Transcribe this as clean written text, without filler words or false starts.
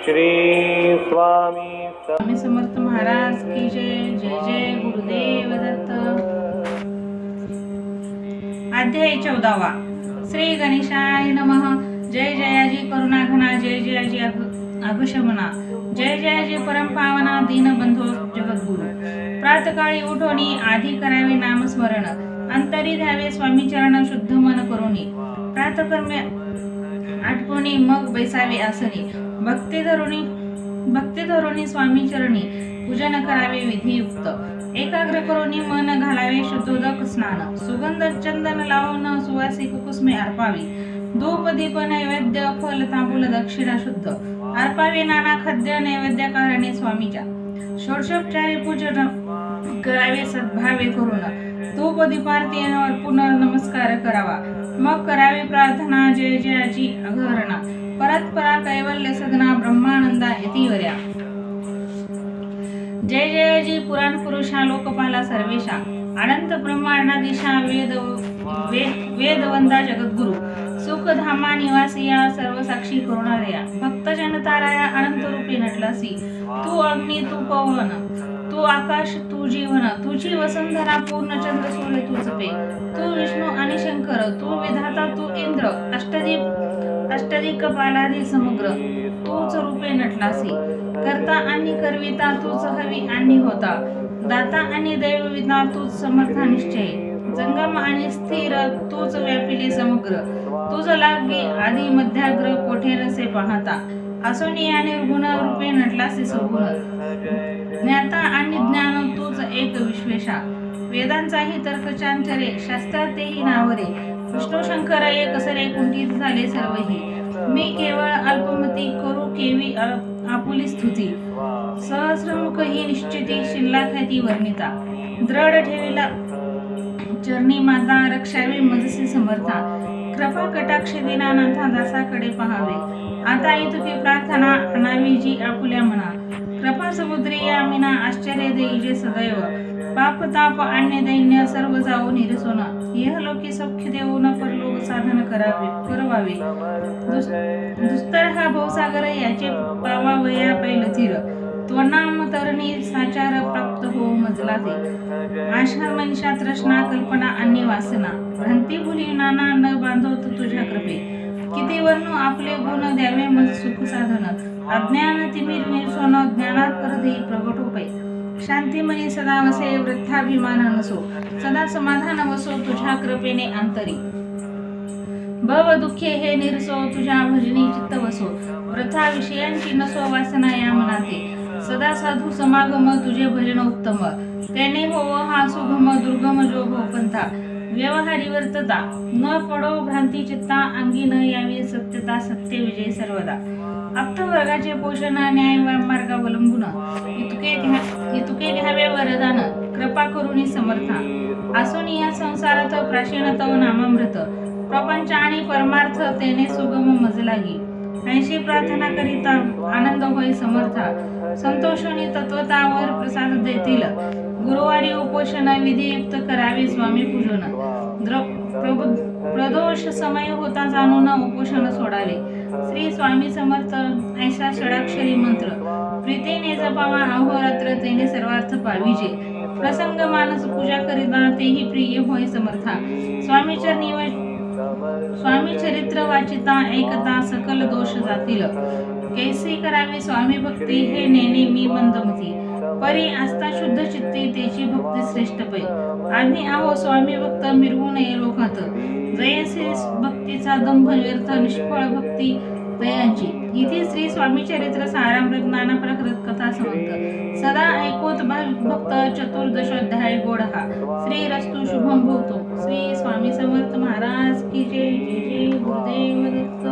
श्री स्वामी स्वामी समर्थ महाराज की जय. जय जय गुरुदेव दत्त. अध्याय 14वा. श्री गणेशाय नमः. जय जयाजी करुणाघना. जय जयाजी अघशमना. जय जयाजी परमपावना दीनबंधो जगद्गुरु. प्रातकाळी उठोनी आधी करावे नामस्मरण. अंतरी द्यावे स्वामी चरण शुद्ध मन करुणी. प्रातकर्मे आठवणी मग बैसावे आसनी. भक्ती धरुणी स्वामी चरणी पूजन करावे विधियुक्त. एकाग्र करुणी मन घालावे शुद्धोदक स्नान. सुगंध चंदन लावून सुवासिक कुसुमे अर्पावी. धूप दीप नैवेद्य फल तांबूल दक्षिणा शुद्ध अर्पावे. नाना खाद्य नैवेद्य कारणे स्वामीच्या. षोडशोपचारी पूजन करावे सद्भावे करून. धूप दीपारती पुनः नमस्कार करावा. मग करावी प्रार्थना. जय जयाची अघरणा. परत्परा कैवल्य सदना ब्रह्मानंदा यतिवर्या. जय जयाजी पुराण पुरुषा लोकपाला सर्वेशा. अनंत ब्रह्मांडाधीशा वेदवंदा जगद्गुरु. सुखधामा निवासिया सर्व साक्षी करुणारया. भक्त जनताराया अनंत रूपी नटलासी. तू अग्नी तू पवन तू आकाश तू जीवन. तुझी वसुंधरा पूर्ण चंद्र सोळे तूच पे. तू विष्णू आणि शंकर तू विधाता तू इंद्र. अष्टदिक पालादी समग्र तूच रूपे नटलासी. करता आणि करविता तूच हवी आणि होता. दाता आणि दैवविता तूच समर्था निश्चय. जंगम आणि स्थिर तूच व्यापिले समग्र. तुझ लागे आधी मध्याग्र कोठे नसे पाहता. असोनी आणि गुण रूपे नटलासी सगुण. ज्ञाता आणि ज्ञान तूच एक विश्वेशा. वेदांचाही तर्क चांचरे शास्त्रात तेही नावरे. विष्णू शंकर एक सरे कुंठित झाले सर्वही. मी केवळ अल्पमती करू केवी आपुली स्तुती. सहस्रमुख ही निश्चिती शिल्लाख्याती वर्णिता. दृढ ठेवीला चरणी माता रक्षावी मजसी समर्था. कृपा कटाक्ष दीनानाथा दासाकडे पहावे. आता इतुकी प्रार्थना आणावी जी आपुल्या मना. कृपा समुद्री यामिना आश्चर्य देईजे सदैव. पाप ताप आणि दैन्य सर्व जाऊ निरसोना. इहलोकी सौख्य देऊन परलोक साधन करवावे. दुस्तर हा भवसागर याचे पावावया पैल तीर. त्वनाम तरणी साचार प्राप्त हो मजला ते. आशा मनीषा तृष्णा कल्पना आणि वासना. भ्रांती भुली नाना न बांधवत तुझ्या कृपे. किती वर्णू आपले गुण द्यावे मज सुख साधन. अज्ञान तिमिर निर्सोन ज्ञानात परदेई प्रगट होपै. शांती मनी सदा वसे वृद्धाभिमान नसो. सदा समाधान वसो तुझ्या कृपेने अंतरी. भव दुःखे हे निरसो तुझ्या भजनी चित्त वसो. वृथा विषयांची नसो वासना या मनाते. सदा साधू समागम तुझे भजन उत्तम. त्याने होव हा सुगम दुर्गम जो भवपंथा. व्यवहारी वर्तता न पडो भ्रांती चित्ता. अंगी न यावी सत्यता सत्य विजय सर्वदा. आप्त वर्गाचे पोषण न्याय मार्गावलंबून. इतुके घ्यावे वरदान कृपा करुणी समर्था. आसुनी या संसारात प्राचीन तव नामामृत. प्रपंच आणि परमार्थ तेने सुगम मजलागी. ऐशी प्रार्थना करिता आनंद होय समर्था. संतोषणी तत्वतावर प्रसाद देतील. गुरुवारी उपोषण विधियुक्त करावे स्वामी पूजन. प्रदोष समय होता जाणून उपोषण सोडावे. श्री स्वामी समर्थ ऐसा षडाक्षरी मंत्र. प्रीतीने जपावा अहोरात्र तेने सर्वार्थ पाविजे. प्रसंग मानस पूजा करिता तेही प्रिय होय समर्था. स्वामी चरित्र वाचिता ऐकता सकल दोष जातील. कैसी करावी स्वामी भक्ती हे नेने मी मंदमती. परी आस्था शुद्ध चित्ती तेची भक्ती श्रेष्ठ पै. आम्ही आहो स्वामी भक्त मिरवू नये लोकात. जयश्री भक्तीचा दंभ व्यर्थ निष्फळ भक्ती दयांची. इथे श्री स्वामी चरित्र सारामृत नाना प्रकृत कथा समंत. सदा ऐकोत भक्त चतुर्दशोध्याय गोड हा. श्री रस्तु शुभम भवतो. श्री स्वामी समर्थ महाराज की जय. जय जय गुरुदेव दत्त.